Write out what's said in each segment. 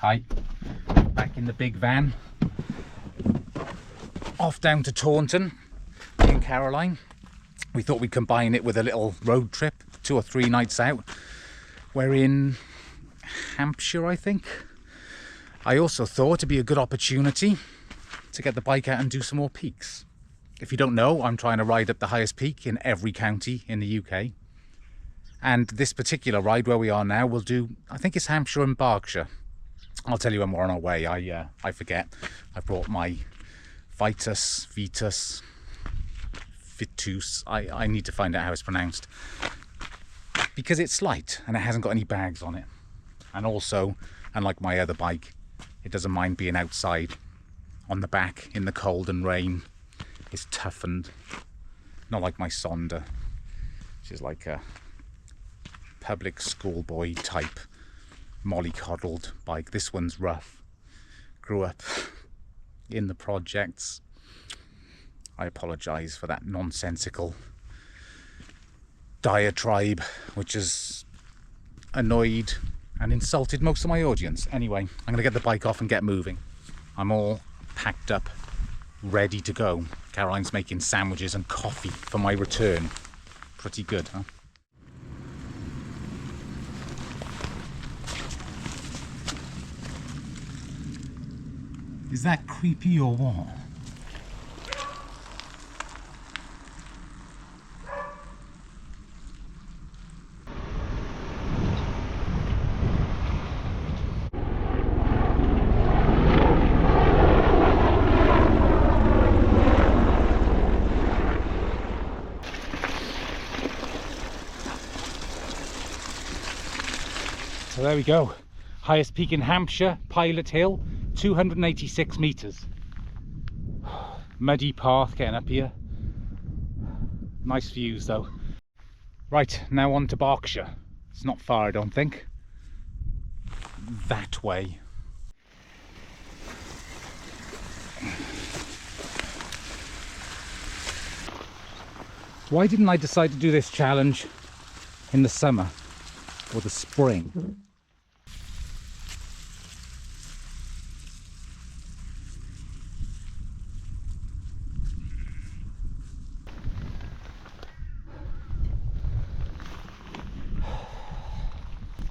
Hi, back in the big van, off down to Taunton, me and Caroline. We thought we'd combine it with a little road trip, 2 or 3 nights out. We're in Hampshire, I think. I also thought it'd be a good opportunity to get the bike out and do some more peaks. If you don't know, I'm trying to ride up the highest peak in every county in the UK. And this particular ride where we are now will do, I think it's Hampshire and Berkshire. I'll tell you when we're on our way. I forget. I brought my Vitus, I need to find out how it's pronounced. Because it's light and it hasn't got any bags on it. And also, unlike my other bike, it doesn't mind being outside on the back in the cold and rain. It's toughened. Not like my Sonder, which is like a public schoolboy type mollycoddled bike. This one's rough. Grew up in the projects. I apologise for that nonsensical diatribe which has annoyed and insulted most of my audience. Anyway, I'm going to get the bike off and get moving. I'm all packed up, ready to go. Caroline's making sandwiches and coffee for my return. Pretty good, huh? Is that creepy or what? So there we go. Highest peak in Hampshire, Pilot Hill. 286 metres. Muddy path getting up here. Nice views though. Right, now on to Berkshire. It's not far, I don't think. That way. Why didn't I decide to do this challenge in the summer or the spring?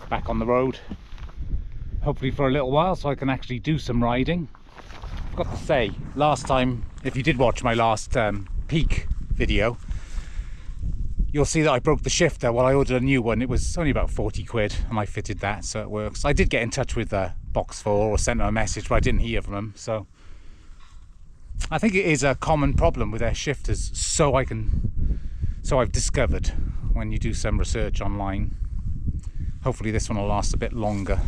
Back on the road, hopefully for a little while, so I can actually do some riding. I've got to say, last time, if you did watch my last peak video, you'll see that I broke the shifter. Well, I ordered a new one. It was only about 40 quid and I fitted that, so it works. I did get in touch with Box 4 or sent them a message, but I didn't hear from them. So I think it is a common problem with their shifters, so I've discovered when you do some research online. Hopefully this one will last a bit longer.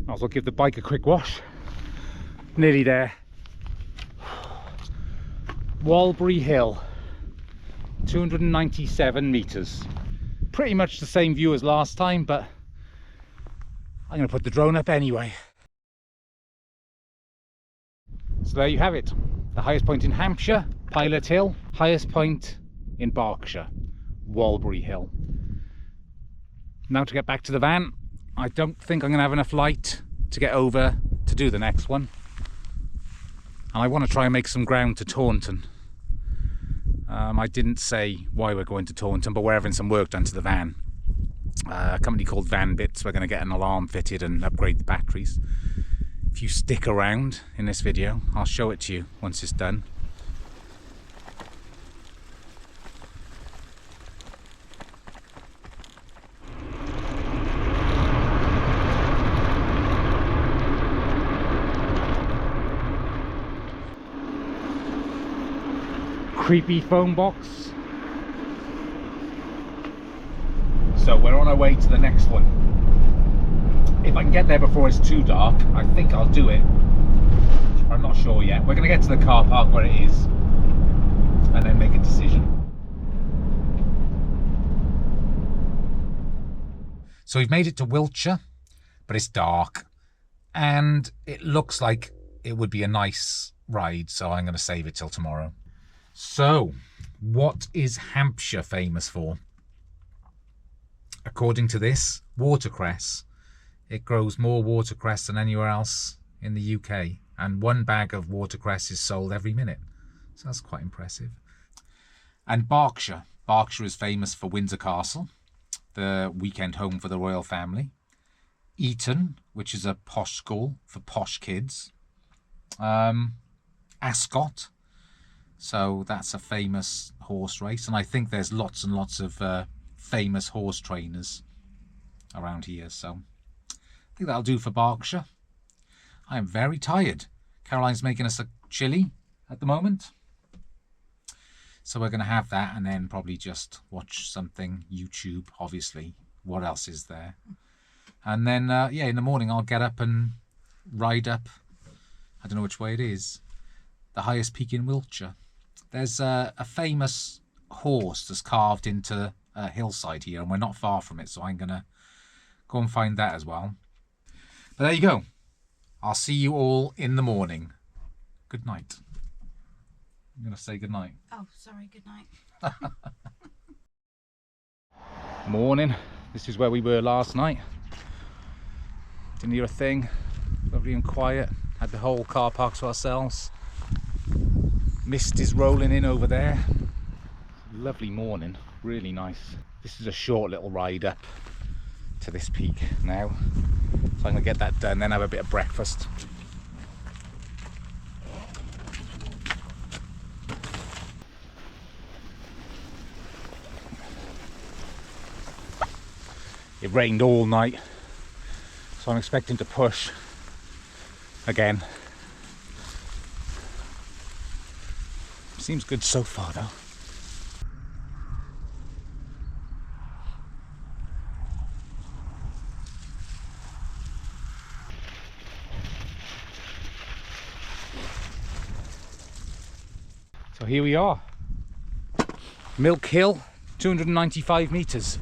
Might as well give the bike a quick wash. Nearly there. Walbury Hill, 297 metres. Pretty much the same view as last time, but I'm going to put the drone up anyway. So there you have it, the highest point in Hampshire, Pilot Hill, highest point in Berkshire, Walbury Hill. Now to get back to the van. I don't think I'm going to have enough light to get over to do the next one. And I want to try and make some ground to Taunton. I didn't say why we're going to Taunton, but we're having some work done to the van. A company called Van Bits, we're going to get an alarm fitted and upgrade the batteries. If you stick around in this video, I'll show it to you once it's done. Creepy phone box. So we're on our way to the next one. If I can get there before it's too dark, I think I'll do it. I'm not sure yet. We're going to get to the car park where it is and then make a decision. So we've made it to Wiltshire, but it's dark and it looks like it would be a nice ride, so I'm going to save it till tomorrow. So, what is Hampshire famous for? According to this, watercress. It grows more watercress than anywhere else in the UK, and 1 bag of watercress is sold every minute. So that's quite impressive. And Berkshire. Berkshire is famous for Windsor Castle, the weekend home for the royal family. Eton, which is a posh school for posh kids. Ascot. So that's a famous horse race. And I think there's lots and lots of famous horse trainers around here. So I think that'll do for Berkshire. I am very tired. Caroline's making us a chilli at the moment. So we're going to have that and then probably just watch something, YouTube, obviously. What else is there? And then, yeah, in the morning I'll get up and ride up, I don't know which way it is, the highest peak in Wiltshire. There's a famous horse that's carved into a hillside here, and we're not far from it, so I'm going to go and find that as well. But there you go. I'll see you all in the morning. Good night. I'm going to say good night. Oh, sorry, good night. Morning. This is where we were last night. Didn't hear a thing. Lovely and quiet. Had the whole car park to ourselves. Mist is rolling in over there. Lovely morning. Really nice. This is a short little ride up to this peak now. So I'm going to get that done, then have a bit of breakfast. It rained all night, so I'm expecting to push again. Seems good so far though. So here we are, Milk Hill, 295 metres.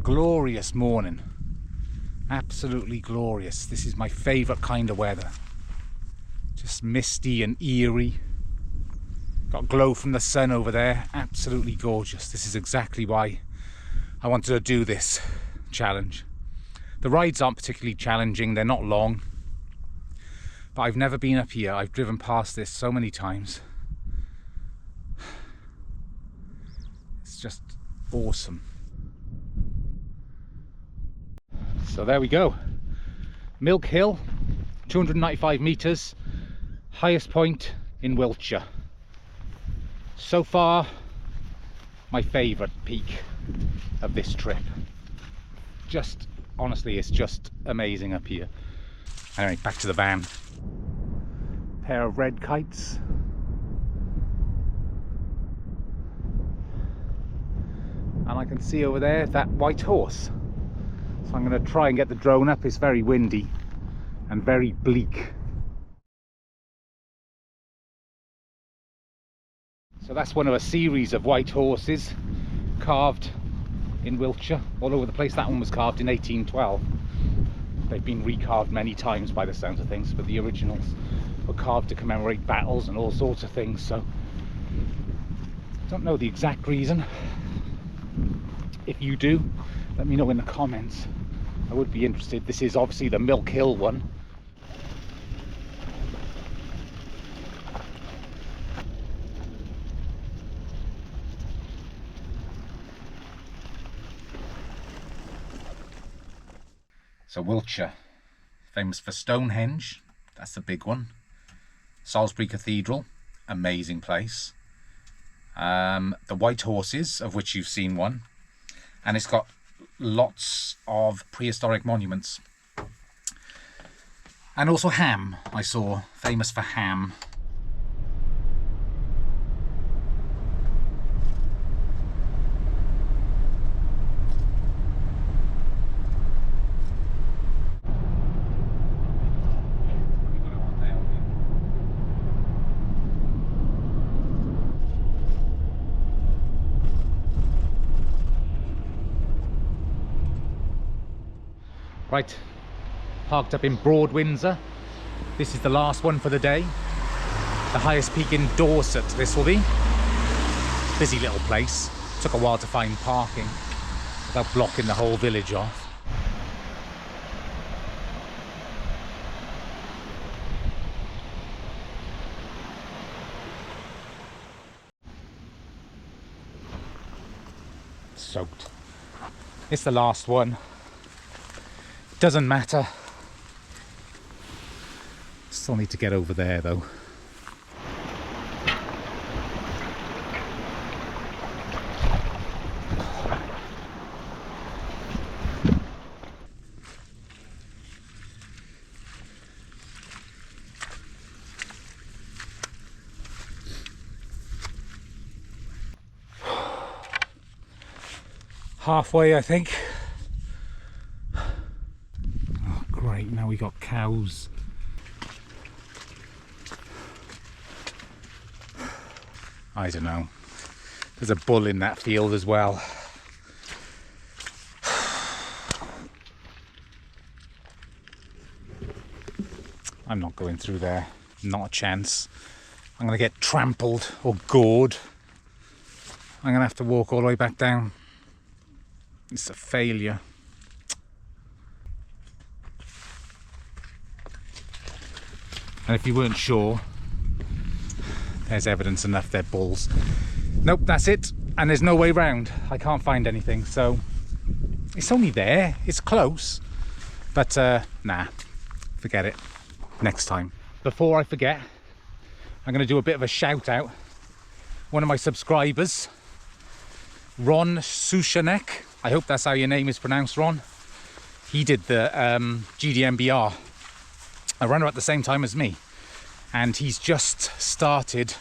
Glorious morning, absolutely glorious. This is my favourite kind of weather, just misty and eerie. Got glow from the sun over there, absolutely gorgeous. This is exactly why I wanted to do this challenge. The rides aren't particularly challenging, they're not long, but I've never been up here. I've driven past this so many times. It's just awesome. So there we go, Milk Hill, 295 metres, highest point in Wiltshire. So far, my favourite peak of this trip. Just, honestly, it's just amazing up here. Anyway, back to the van. Pair of red kites. And I can see over there that white horse. So I'm going to try and get the drone up. It's very windy and very bleak. So that's one of a series of white horses carved in Wiltshire all over the place. That one was carved in 1812. They've been recarved many times by the sounds of things, but the originals were carved to commemorate battles and all sorts of things. So I don't know the exact reason. If you do, let me know in the comments. I would be interested. This is obviously the Milk Hill one. So Wiltshire, famous for Stonehenge, that's the big one. Salisbury Cathedral, amazing place. The white horses, of which you've seen one. And it's got lots of prehistoric monuments. And also ham, I saw, famous for ham. Right, parked up in Broad Windsor. This is the last one for the day. the highest peak in Dorset this will be. Busy little place. Took a while to find parking without blocking the whole village off. Soaked. It's the last one. Doesn't matter. Still need to get over there though. Halfway, I think. Oh, great, now we got cows. I don't know. There's a bull in that field as well. I'm not going through there. Not a chance. I'm going to get trampled or gored. I'm going to have to walk all the way back down. It's a failure. And if you weren't sure, there's evidence enough they're bulls. Nope, that's it. And there's no way round. I can't find anything. So it's only there. It's close. But nah, forget it. Next time. Before I forget, I'm going to do a bit of a shout out. One of my subscribers, Ron Sushanek. I hope that's how your name is pronounced, Ron. He did the GDMBR around about the same time as me. And he's just started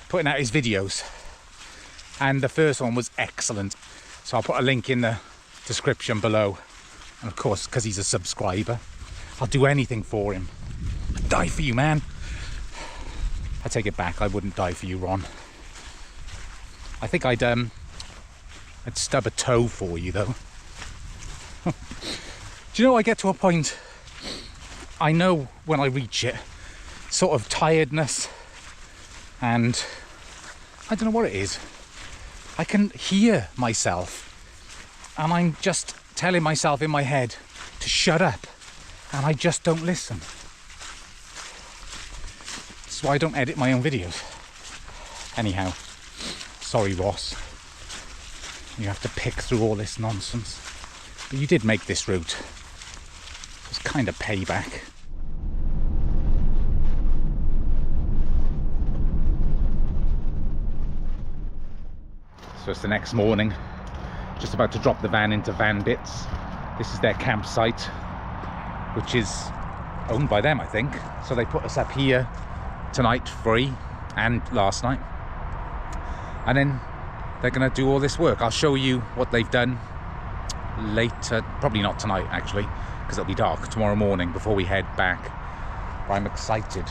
putting out his videos. And the first one was excellent. So I'll put a link in the description below. And of course, because he's a subscriber, I'll do anything for him. I'd die for you, man. I take it back, I wouldn't die for you, Ron. I think I'd stub a toe for you though. Do you know, I get to a point, I know when I reach it, sort of tiredness, and I don't know what it is. I can hear myself and I'm just telling myself in my head to shut up, and I just don't listen. That's why I don't edit my own videos. Anyhow, sorry Ross. You have to pick through all this nonsense. But you did make this route. It's kind of payback. So it's the next morning. Just about to drop the van into Van Bits. This is their campsite, which is owned by them, I think. So they put us up here tonight free, and last night. And then they're going to do all this work. I'll show you what they've done later, probably not tonight actually, because it'll be dark tomorrow morning before we head back. But I'm excited.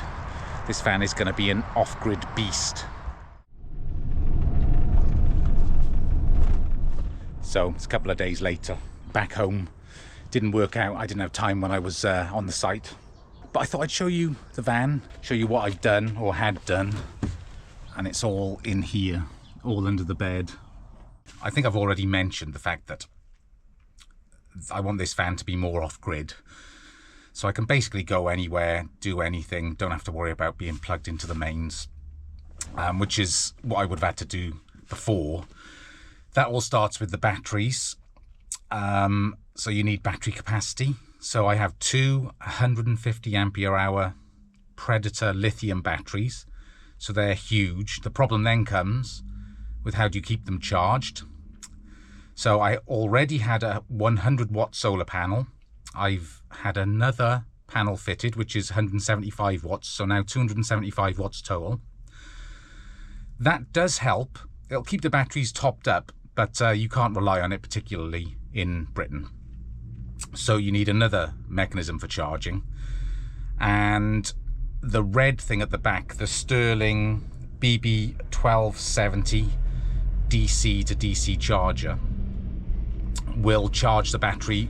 This van is going to be an off-grid beast. So it's a couple of days later, back home. Didn't work out. I didn't have time when I was on the site. But I thought I'd show you the van, show you what I've done or had done. And it's all in here. All under the bed. I think I've already mentioned the fact that I want this van to be more off-grid, so I can basically go anywhere, do anything, don't have to worry about being plugged into the mains, which is what I would have had to do before. That all starts with the batteries. So you need battery capacity. So I have two 150 ampere hour Predator lithium batteries, so they're huge. The problem then comes with how do you keep them charged. So I already had a 100 watt solar panel. I've had another panel fitted, which is 175 watts. So now 275 watts total. That does help. It'll keep the batteries topped up, but you can't rely on it particularly in Britain. So you need another mechanism for charging. And the red thing at the back, the Sterling BB1270 DC to DC charger, will charge the battery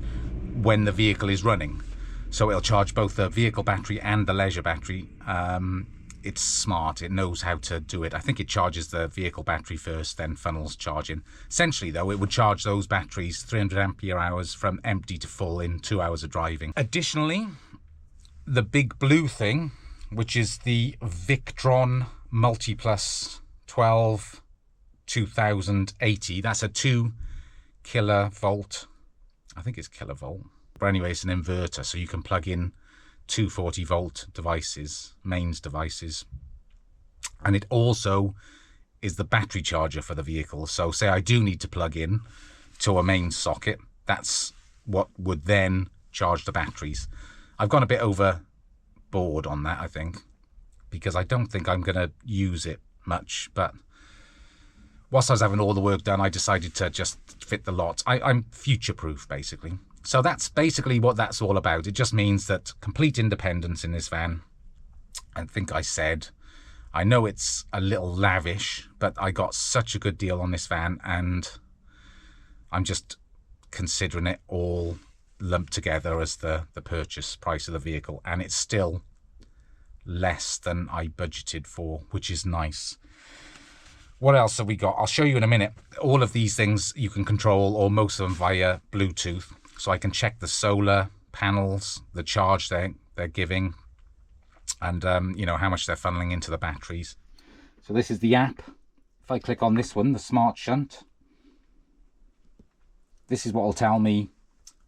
when the vehicle is running. So it'll charge both the vehicle battery and the leisure battery it's smart. It knows how to do it. I think it charges the vehicle battery first, then funnels charging. Essentially, though, it would charge those batteries 300 ampere hours from empty to full in 2 hours of driving. Additionally, the big blue thing, which is the Victron Multiplus 12 2080, that's a 2 kilovolt, I think it's kilovolt, but anyway, it's an inverter, so you can plug in 240 volt devices, mains devices, and it also is the battery charger for the vehicle. So say I do need to plug in to a main socket, that's what would then charge the batteries. I've gone a bit overboard on that, I think, because I don't think I'm going to use it much, but whilst I was having all the work done, I decided to just fit the lot. I'm future-proof, basically. So that's basically what that's all about. It just means that complete independence in this van. I think I said, I know it's a little lavish, but I got such a good deal on this van, and I'm just considering it all lumped together as the purchase price of the vehicle, and it's still less than I budgeted for, which is nice. What else have we got? I'll show you in a minute. All of these things you can control, or most of them via Bluetooth. So I can check the solar panels, the charge they're giving, and you know, how much they're funneling into the batteries. So this is the app. If I click on this one, the Smart Shunt, this is what will tell me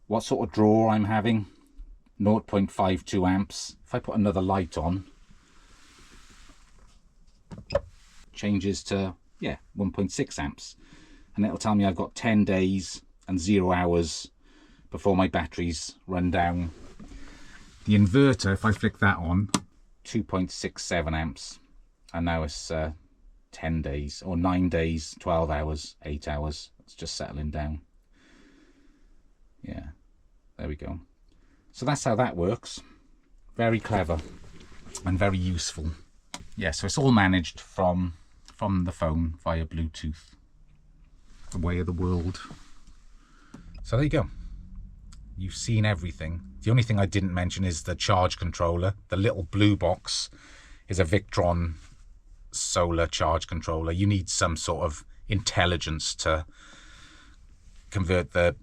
what sort of draw I'm having. 0.52 amps. If I put another light on, changes to 1.6 amps, and it'll tell me I've got 10 days and 0 hours before my batteries run down. The inverter, if I flick that on, 2.67 amps, and now it's 10 days, or 9 days, 12 hours, 8 hours. It's just settling down. Yeah, there we go. So that's how that works. Very clever and very useful. Yeah, so it's all managed from the phone via Bluetooth. The way of the world. So there you go. You've seen everything. The only thing I didn't mention is the charge controller. The little blue box is a Victron solar charge controller. You need some sort of intelligence to convert the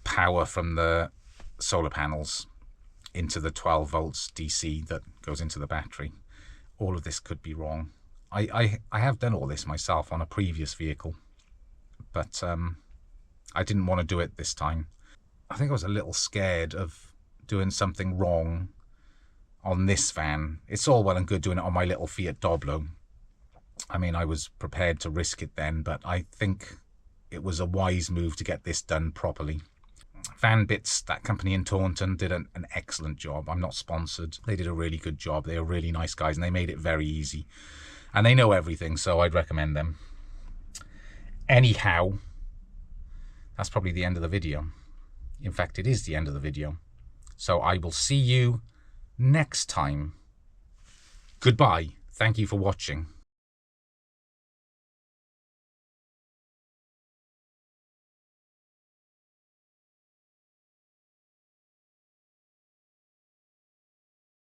power from the solar panels into the 12 volts DC that goes into the battery. All of this could be wrong. I have done all this myself on a previous vehicle, but I didn't want to do it this time. I think I was a little scared of doing something wrong on this van. It's all well and good doing it on my little Fiat Doblo. I mean, I was prepared to risk it then, but I think it was a wise move to get this done properly. Van Bits, that company in Taunton, did an excellent job. I'm not sponsored. They did a really good job. They are really nice guys, and they made it very easy. And they know everything, so I'd recommend them. Anyhow, that's probably the end of the video. In fact, it is the end of the video. So I will see you next time. Goodbye. Thank you for watching.